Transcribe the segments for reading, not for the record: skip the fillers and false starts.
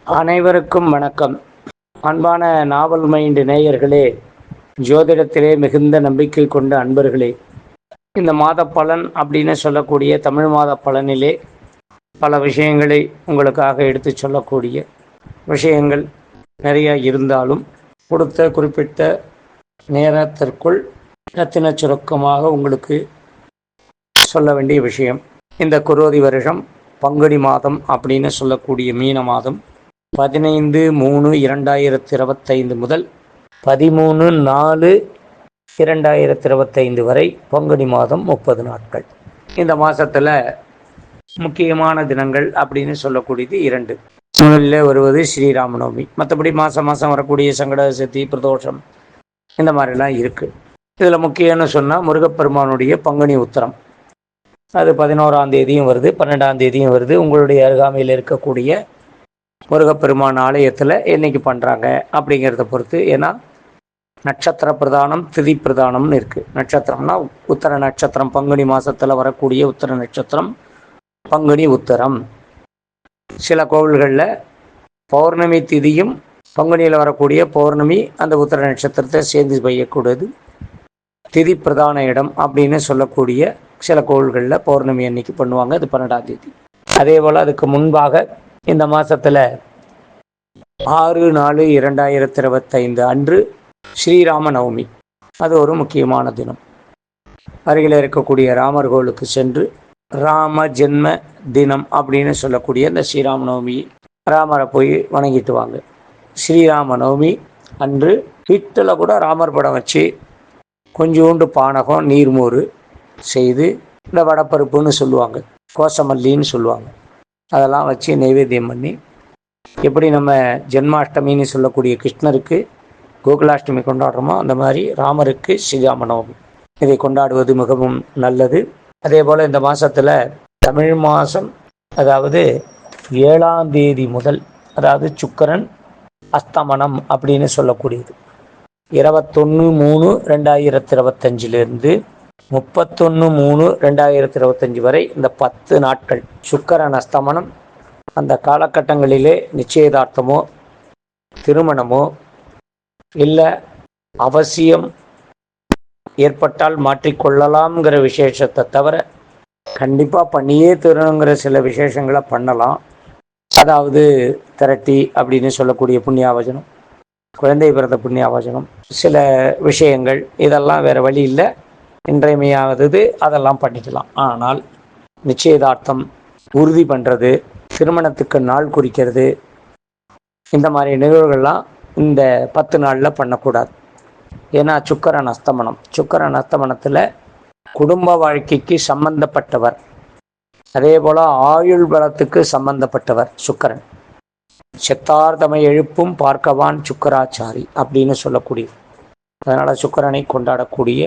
அனைவருக்கும் வணக்கம். அன்பான நாவல் மைண்ட் நேயர்களே, ஜோதிடத்திலே மிகுந்த நம்பிக்கை கொண்ட அன்பர்களே, இந்த மாத பலன் அப்படின்னு சொல்லக்கூடிய தமிழ் மாத பலனிலே பல விஷயங்களை உங்களுக்காக எடுத்து சொல்லக்கூடிய விஷயங்கள் நிறைய இருந்தாலும், கொடுத்த குறிப்பிட்ட நேரத்திற்குள் ரத்தின சுருக்கமாக உங்களுக்கு சொல்ல வேண்டிய விஷயம். இந்த குரோதி வருஷம் பங்குனி மாதம் அப்படின்னு சொல்லக்கூடிய மீன மாதம் 15/3/2025 முதல் 13/4/2025 வரை பங்குனி மாதம் 30 நாட்கள். இந்த மாதத்தில் முக்கியமான தினங்கள் அப்படின்னு சொல்லக்கூடியது 2. முதலில் வருவது ஸ்ரீராமநவமி. மற்றபடி மாதம் வரக்கூடிய சங்கட சதுர்த்தி, பிரதோஷம் இந்த மாதிரிலாம் இருக்குது. இதில் முக்கியம்னு சொன்னால் முருகப்பெருமானுடைய பங்குனி உத்திரம். அது 11ஆம் தேதியும் வருது, 12ஆம் தேதியும் வருது. உங்களுடைய அருகாமையில் இருக்கக்கூடிய முருகப்பெருமான் ஆலயத்தில் என்னைக்கு பண்ணுறாங்க அப்படிங்கிறத பொறுத்து. ஏன்னா நட்சத்திர பிரதானம், திதி பிரதானம்னு இருக்குது. நட்சத்திரம்னா உத்தர நட்சத்திரம், பங்குனி மாதத்தில் வரக்கூடிய உத்தர நட்சத்திரம் பங்குனி உத்தரம். சில கோவில்களில் பௌர்ணமி திதியும் பங்குனியில் வரக்கூடிய பௌர்ணமி அந்த உத்தர நட்சத்திரத்தை சேர்ந்து செய்யக்கூடாது. திதி பிரதான இடம் அப்படின்னு சொல்லக்கூடிய சில கோவில்களில் பௌர்ணமி அன்னைக்கு பண்ணுவாங்க. அது 12ஆம் தேதி. அதே போல் அதுக்கு முன்பாக இந்த மாதத்தில் 6/4/2025 அன்று ஸ்ரீராம நவமி. அது ஒரு முக்கியமான தினம். அருகில் இருக்கக்கூடிய ராமர் கோவிலுக்கு சென்று ராம ஜென்ம தினம் அப்படின்னு சொல்லக்கூடிய இந்த ஸ்ரீராம நவமி ராமரை போய் வணங்கிட்டு வாங்க. ஸ்ரீராம நவமி அன்று வீட்டில் கூட ராமர் படம் வச்சு கொஞ்சோண்டு பானகம் நீர்மோறு செய்து, இந்த வடப்பருப்புன்னு சொல்லுவாங்க, கோசமல்லின்னு சொல்லுவாங்க, அதெல்லாம் வச்சு நைவேத்தியம் பண்ணி, எப்படி நம்ம ஜென்மாஷ்டமின்னு சொல்லக்கூடிய கிருஷ்ணருக்கு கோகுலாஷ்டமி கொண்டாடுறோமோ அந்த மாதிரி ராமருக்கு ஸ்ரீராம நவமி இதை கொண்டாடுவது மிகவும் நல்லது. அதே போல் இந்த மாதத்தில் தமிழ் மாதம், அதாவது 7ஆம் தேதி முதல், அதாவது சுக்கிரன் அஸ்தமனம் அப்படின்னு சொல்லக்கூடியது 21/3/2025 31/3/2025 வரை இந்த 10 நாட்கள் சுக்கிரன் அஸ்தமனம். அந்த காலகட்டங்களிலே நிச்சயதார்த்தமோ திருமணமோ இல்லை அவசியம் ஏற்பட்டால் மாற்றிக்கொள்ளலாம்ங்கிற விசேஷத்தை தவிர கண்டிப்பாக பண்ணியே தரணுங்கிற சில விசேஷங்களை பண்ணலாம். அதாவது திரட்டி அப்படின்னு சொல்லக்கூடிய புண்ணியாவச்சனம், குழந்தை பிறந்த புண்ணியாவச்சனம், சில விஷயங்கள் இதெல்லாம் வேறு வழி இல்லை, இன்றையமையாவது அதெல்லாம் பண்ணிக்கலாம். ஆனால் நிச்சயதார்த்தம் உறுதி பண்ணுறது, திருமணத்துக்கு நாள் குறிக்கிறது, இந்த மாதிரி நிகழ்வுகள்லாம் இந்த 10 நாளில் பண்ணக்கூடாது. ஏன்னா சுக்கிரன் அஸ்தமனம். சுக்கிரன் அஸ்தமனத்தில் குடும்ப வாழ்க்கைக்கு சம்பந்தப்பட்டவர், அதே போல் ஆயுள் பலத்துக்கு சம்பந்தப்பட்டவர் சுக்கிரன். சித்தார்த்தமை எழுப்பும் பார்க்கவான் சுக்கராச்சாரி அப்படின்னு சொல்லக்கூடிய, அதனால் சுக்கிரனை கொண்டாடக்கூடிய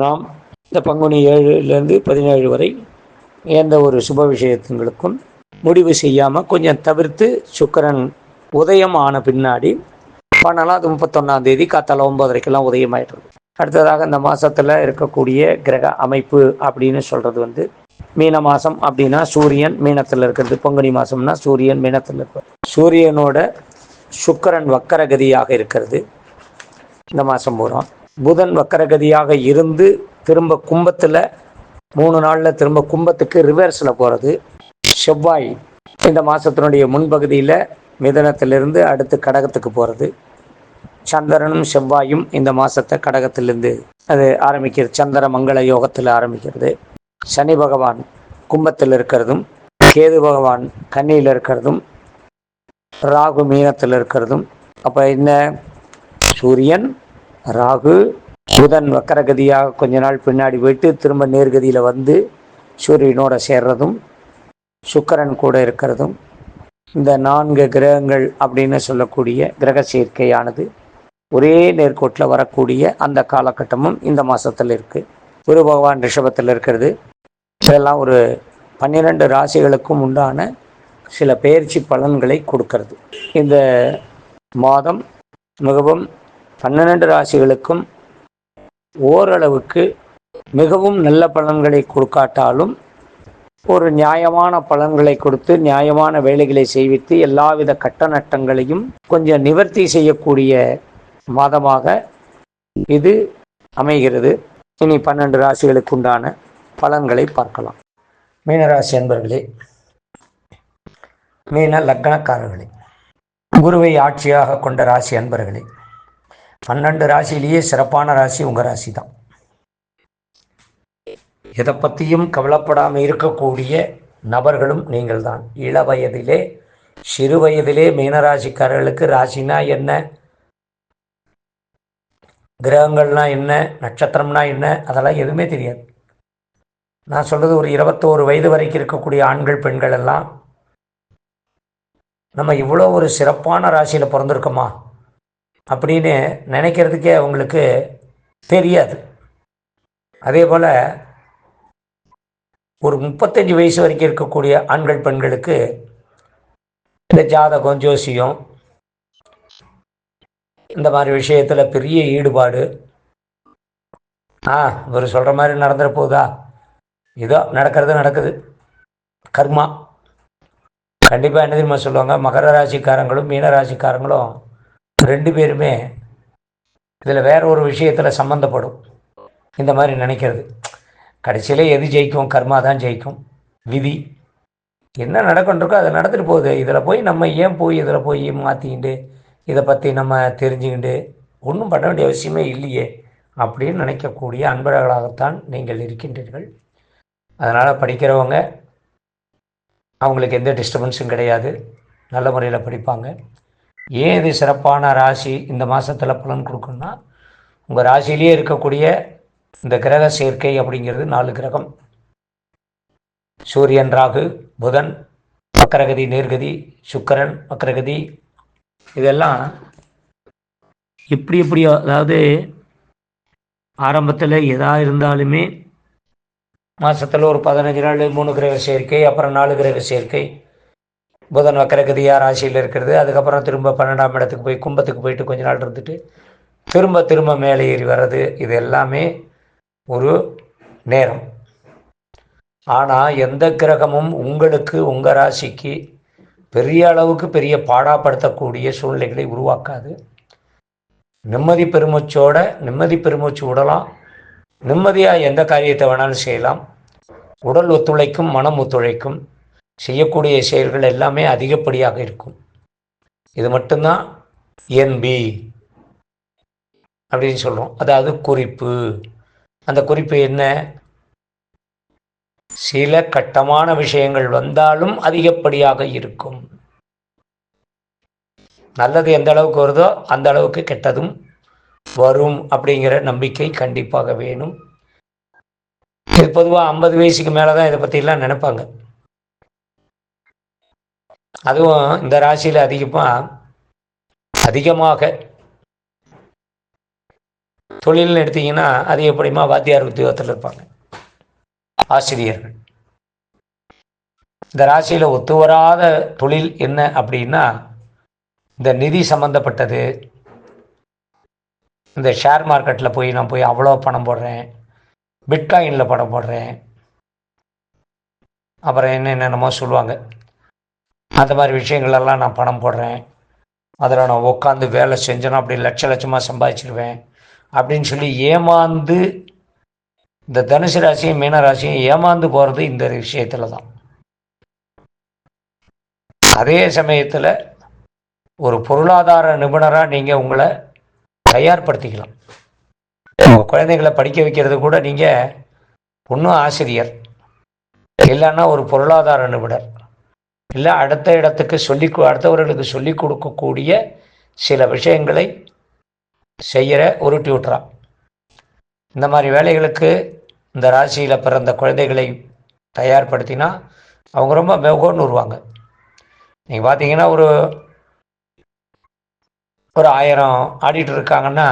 நாம் இந்த பங்குனி 7லேருந்து 17 வரை எந்த ஒரு சுப விஷயத்துங்களுக்கும் முடிவு செய்யாமல் கொஞ்சம் தவிர்த்து சுக்கிரன் உதயம் ஆன பின்னாடி பண்ணலாம். அது 31ஆம் தேதி காத்தால 9:30 உதயம் ஆயிடுறது. அடுத்ததாக இந்த மாதத்தில் இருக்கக்கூடிய கிரக அமைப்பு அப்படின்னு சொல்கிறது மீன மாதம் அப்படின்னா சூரியன் மீனத்தில் இருக்கிறது. பங்குனி மாதம்னா சூரியன் மீனத்தில் இருக்கிறது. சூரியனோட சுக்கிரன் வக்கரகதியாக இருக்கிறது இந்த மாதம் பூரா. புதன் வக்கரகதியாக இருந்து திரும்ப கும்பத்தில் 3 நாளில் திரும்ப கும்பத்துக்கு ரிவர்ஸில் போகிறது. செவ்வாய் இந்த மாதத்தினுடைய முன்பகுதியில் மிதனத்திலிருந்து அடுத்து கடகத்துக்கு போகிறது. சந்திரனும் செவ்வாயும் இந்த மாதத்தை கடகத்திலிருந்து அது ஆரம்பிக்கிறது. சந்திர மங்கள யோகத்தில் ஆரம்பிக்கிறது. சனி பகவான் கும்பத்தில் இருக்கிறதும், கேது பகவான் கன்னியில் இருக்கிறதும், ராகு மீனத்தில் இருக்கிறதும். அப்போ என்ன, சூரியன் ராகு புதன் வக்கரகதியாக கொஞ்ச நாள் பின்னாடி போயிட்டு திரும்ப நேர்கதியில் வந்து சூரியனோட சேர்றதும், சுக்கிரன் கூட இருக்கிறதும், இந்த 4 கிரகங்கள் அப்படின்னு சொல்லக்கூடிய கிரக சேர்க்கையானது ஒரே நேர்கோட்டில் வரக்கூடிய அந்த காலகட்டமும் இந்த மாதத்தில் இருக்குது. குரு பகவான் ரிஷபத்தில் இருக்கிறது. இதெல்லாம் ஒரு 12 ராசிகளுக்கும் உண்டான சில பெயர்ச்சி பலன்களை கொடுக்கிறது. இந்த மாதம் மிகவும் 12 ராசிகளுக்கும் ஓரளவுக்கு மிகவும் நல்ல பலன்களை கொடுக்காட்டாலும் ஒரு நியாயமான பலன்களை கொடுத்து நியாயமான வேலைகளை செய்வித்து எல்லாவித கட்ட நட்டங்களையும் கொஞ்சம் நிவர்த்தி செய்யக்கூடிய மாதமாக இது அமைகிறது. இனி 12 ராசிகளுக்கு உண்டான பலன்களை பார்க்கலாம். மீனராசி அன்பர்களே, மீன லக்னக்காரர்களே, குருவை ஆட்சியாக கொண்ட ராசி அன்பர்களே, 12 ராசியிலேயே சிறப்பான ராசி உங்கள் ராசி தான். எதை பற்றியும் கவலைப்படாமல் இருக்கக்கூடிய நபர்களும் நீங்கள் தான். இள வயதிலே சிறு வயதிலே மீனராசிக்காரர்களுக்கு ராசினா என்ன, கிரகங்கள்னா என்ன, நட்சத்திரம்னா என்ன, அதெல்லாம் எதுவுமே தெரியாது. நான் சொல்கிறது ஒரு 21 வயது வரைக்கும் இருக்கக்கூடிய ஆண்கள் பெண்கள் எல்லாம் நம்ம இவ்வளோ ஒரு சிறப்பான ராசியில் பிறந்திருக்கோமா அப்படின்னு நினைக்கிறதுக்கே அவங்களுக்கு தெரியாது. அதே போல் ஒரு 35 வயசு வரைக்கும் இருக்கக்கூடிய ஆண்கள் பெண்களுக்கு இந்த ஜாதகம், ஜோசியம், இந்த மாதிரி விஷயத்தில் பெரிய ஈடுபாடு. இவர் சொல்கிற மாதிரி நடந்துட போகுதா, ஏதோ நடக்குது, கர்மா. கண்டிப்பாக என்ன தெரியுமா சொல்லுவாங்க, மகர ராசிக்காரங்களும் மீன ராசிக்காரங்களும் 2 பேருமே இதில் வேற ஒரு விஷயத்தில் சம்மந்தப்படும். இந்த மாதிரி நினைக்கிறது கடைசியில் எது ஜெயிக்கும்? கர்மா தான் ஜெயிக்கும். விதி என்ன நடக்கணுருக்கோ அதை நடந்துட்டு போகுது. இதில் போய் நம்ம ஏன் இதில் போய் மாற்றிக்கிண்டு இதை பற்றி நம்ம தெரிஞ்சுக்கிண்டு ஒன்றும் பண்ண வேண்டிய அவசியமே இல்லையே அப்படின்னு நினைக்கக்கூடிய அன்பர்களாகத்தான் நீங்கள் இருக்கின்றீர்கள். அதனால் படிக்கிறவங்க அவங்களுக்கு எந்த டிஸ்டர்பன்ஸும் கிடையாது, நல்ல முறையில் படிப்பாங்க. ஏன் இது சிறப்பான ராசி இந்த மாதத்தில் பலன் கொடுக்குன்னா, உங்கள் ராசியிலே இருக்கக்கூடிய இந்த கிரக சேர்க்கை அப்படிங்கிறது 4 கிரகம். சூரியன், ராகு, புதன், வக்கரகதி, நேர்கதி, சுக்கிரன், வக்கரகதி, இதெல்லாம் எப்படியோ, அதாவது ஆரம்பத்தில் எதாக இருந்தாலுமே மாதத்தில் ஒரு 15 நாள் 3 கிரக சேர்க்கை, அப்புறம் 4 கிரக சேர்க்கை. புதன் வக்கரகதியாக ராசியில் இருக்கிறது. அதுக்கப்புறம் திரும்ப 12ஆம் இடத்துக்கு போய் கும்பத்துக்கு போயிட்டு கொஞ்ச நாள் இருந்துட்டு திரும்ப மேலே ஏறி வர்றது. இது எல்லாமே ஒரு நேரம். ஆனால் எந்த கிரகமும் உங்களுக்கு உங்கள் ராசிக்கு பெரிய அளவுக்கு பெரிய பாடாப்படுத்தக்கூடிய சூழ்நிலைகளை உருவாக்காது. நிம்மதி பெருமூச்சு விடலாம். நிம்மதியாக எந்த காரியத்தை வேணாலும் செய்யலாம். உடல் ஒத்துழைக்கும், மனம் ஒத்துழைக்கும். செய்யக்கூடிய செயல்கள் எல்லாமே அதிகப்படியாக இருக்கும். இது மட்டும்தான் என்பி அப்படின்னு சொல்கிறோம். அதாவது குறிப்பு. அந்த குறிப்பு என்ன? சில கட்டமான விஷயங்கள் வந்தாலும் அதிகப்படியாக இருக்கும். நல்லது எந்த அளவுக்கு வருதோ அந்த அளவுக்கு கெட்டதும் வரும் அப்படிங்கிற நம்பிக்கை கண்டிப்பாக வேணும். இது பொதுவாக 50 வயசுக்கு மேலே தான் இதை பற்றிலாம் நினைப்பாங்க. அதுவும் இந்த ராசியில் அதிகமாக தொழில்னு எடுத்தீங்கன்னா அதிகப்படிமா வாத்தியார் உத்தியோகத்தில் இருப்பாங்க, ஆசிரியர்கள். இந்த ராசியில் ஒத்து வராத தொழில் என்ன அப்படின்னா, இந்த நிதி சம்பந்தப்பட்டது. இந்த ஷேர் மார்க்கெட்டில் நான் போய் அவ்வளோ பணம் போடுறேன், பிட்காயினில் பணம் போடுறேன், அப்புறம் என்னென்னமோ சொல்லுவாங்க. அந்த மாதிரி விஷயங்களெல்லாம் நான் பணம் போடுறேன், அதில் நான் உட்காந்து வேலை செஞ்சேன்னா அப்படி லட்சமாக சம்பாதிச்சிடுவேன் அப்படின்னு சொல்லி ஏமாந்து, இந்த தனுசு ராசியும் மீன ராசியும் ஏமாந்து போகிறது இந்த விஷயத்தில் தான். அதே சமயத்தில் ஒரு பொருளாதார நிபுணராக நீங்கள் உங்களை தயார்படுத்திக்கலாம். உங்கள் குழந்தைகளை படிக்க வைக்கிறது கூட நீங்கள் ஒன்றும் ஆசிரியர் இல்லைன்னா ஒரு பொருளாதார நிபுணர் இல்லை, அடுத்த இடத்துக்கு அடுத்தவர்களுக்கு சொல்லிக் கொடுக்கக்கூடிய சில விஷயங்களை செய்கிற ஒரு டியூட்டரா. இந்த மாதிரி வேலைகளுக்கு இந்த ராசியில் பிறந்த குழந்தைகளை தயார்படுத்தினா அவங்க ரொம்ப மெகோன்னு வருவாங்க. நீங்கள் பார்த்தீங்கன்னா ஒரு 1000 ஆடிட்டர் இருக்காங்கன்னா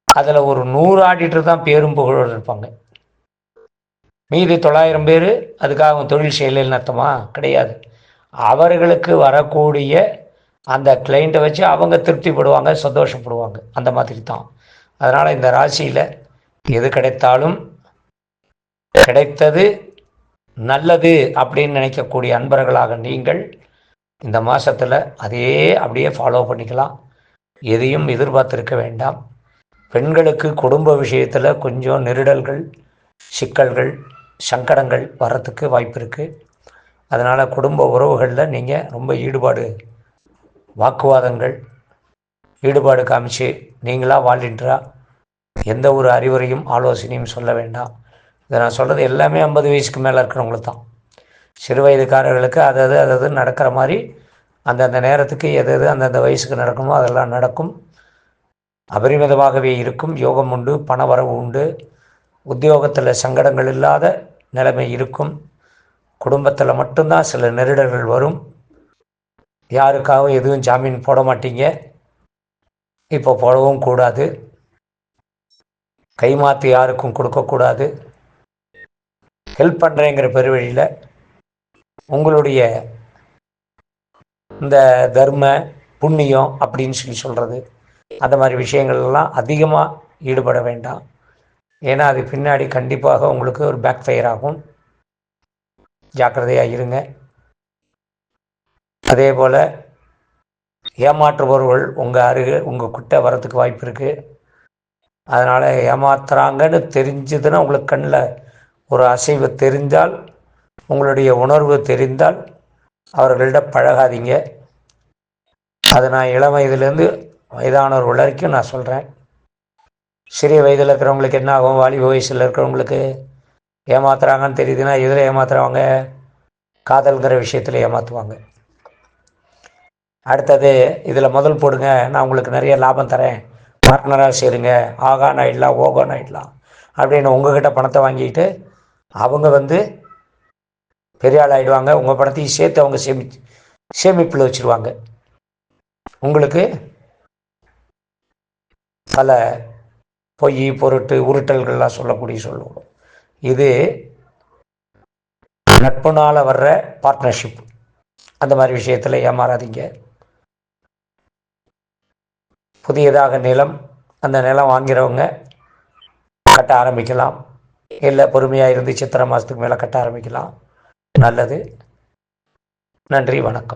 அதில் ஒரு 100 ஆடிட்டர் தான் பேரும் புகழோடு இருப்பாங்க. மீதி 900 பேர் அதுக்காக தொழில் செய்யலைன்னு அர்த்தமா? கிடையாது. அவர்களுக்கு வரக்கூடிய அந்த கிளைண்ட்டை வச்சு அவங்க திருப்திப்படுவாங்க, சந்தோஷப்படுவாங்க. அந்த மாதிரி தான். அதனால் இந்த ராசியில் எது கிடைத்தாலும் கிடைத்தது நல்லது அப்படின்னு நினைக்கக்கூடிய அன்பர்களாக நீங்கள் இந்த மாதத்தில் அதையே அப்படியே ஃபாலோ பண்ணிக்கலாம். எதையும் எதிர்பார்த்திருக்க வேண்டாம். பெண்களுக்கு குடும்ப விஷயத்தில் கொஞ்சம் நெருடல்கள், சிக்கல்கள், சங்கடங்கள் வர்றதுக்கு வாய்ப்பு இருக்குது. அதனால் குடும்ப உறவுகளில் நீங்கள் ரொம்ப வாக்குவாதங்கள், ஈடுபாடு காமிச்சு நீங்களாக வாலின்றா எந்த ஒரு அறிவுரையும் ஆலோசனையும் சொல்ல வேண்டாம். இதை நான் சொல்கிறது எல்லாமே 50 வயசுக்கு மேலே இருக்கிறவங்களுக்கு தான். சிறு வயதுக்காரர்களுக்கு அது நடக்கிற மாதிரி அந்தந்த நேரத்துக்கு எது அந்தந்த வயசுக்கு நடக்குமோ அதெல்லாம் நடக்கும். அபரிமிதமாகவே இருக்கும். யோகம் உண்டு, பண வரவு உண்டு, உத்தியோகத்தில் சங்கடங்கள் இல்லாத நிலைமை இருக்கும். குடும்பத்தில் மட்டும்தான் சில நெருடல்கள் வரும். யாருக்காகவும் எதுவும் ஜாமீன் போட மாட்டீங்க, இப்போ போடவும் கூடாது. கைமாற்றி யாருக்கும் கொடுக்கக்கூடாது. ஹெல்ப் பண்ணுறேங்கிற பெருவழியில் உங்களுடைய இந்த தர்ம புண்ணியம் அப்படின்னு சொல்கிறது அந்த மாதிரி விஷயங்கள்லாம் அதிகமாக ஈடுபட வேண்டாம். ஏன்னா அது பின்னாடி கண்டிப்பாக உங்களுக்கு ஒரு பேக் ஃபயர் ஆகும். ஜாக்கிரதையாக இருங்க. அதே போல் ஏமாற்றுபவர்கள் உங்கள் கிட்ட வரத்துக்கு வாய்ப்பு இருக்குது. அதனால் ஏமாத்துறாங்கன்னு தெரிஞ்சதுன்னா உங்களுக்கு கண்ணில் ஒரு அசைவு தெரிந்தால், உங்களுடைய உணர்வு தெரிந்தால் அவர்களிடம் பழகாதீங்க. அதை நான் இளம் வயதுலேருந்து வயதானவர்கள் வரைக்கும் நான் சொல்கிறேன். சிறிய வயதில் இருக்கிறவங்களுக்கு என்ன ஆகும், வாலிப வயசில் இருக்கிறவங்களுக்கு ஏமாத்துறாங்கன்னு தெரியுதுன்னா எதில் ஏமாத்துறவங்க, காதல்கிற விஷயத்தில் ஏமாற்றுவாங்க. அடுத்தது இதில் முதல் போடுங்க, நான் உங்களுக்கு நிறைய லாபம் தரேன், பார்ட்னராக சேருங்க, ஆகான் ஆகிடலாம், ஓகான் ஆகிடலாம் அப்படின்னு உங்கள்கிட்ட பணத்தை வாங்கிட்டு அவங்க பெரிய ஆள் ஆகிடுவாங்க. உங்கள் பணத்தையும் சேர்த்து அவங்க சேமிப்பில் வச்சுருவாங்க. உங்களுக்கு பல பொய் பொருட்டு உருட்டல்கள்லாம் சொல்லுவோம். இது நட்புனால் வர்ற பார்ட்னர்ஷிப். அந்த மாதிரி விஷயத்தில் ஏமாறாதீங்க. புதியதாக நிலம், அந்த நிலம் வாங்கிறவங்க கட்ட ஆரம்பிக்கலாம். இல்லை பொறுமையாக இருந்து சித்திரை மாதத்துக்கு மேலே கட்ட ஆரம்பிக்கலாம். நல்லது. நன்றி, வணக்கம்.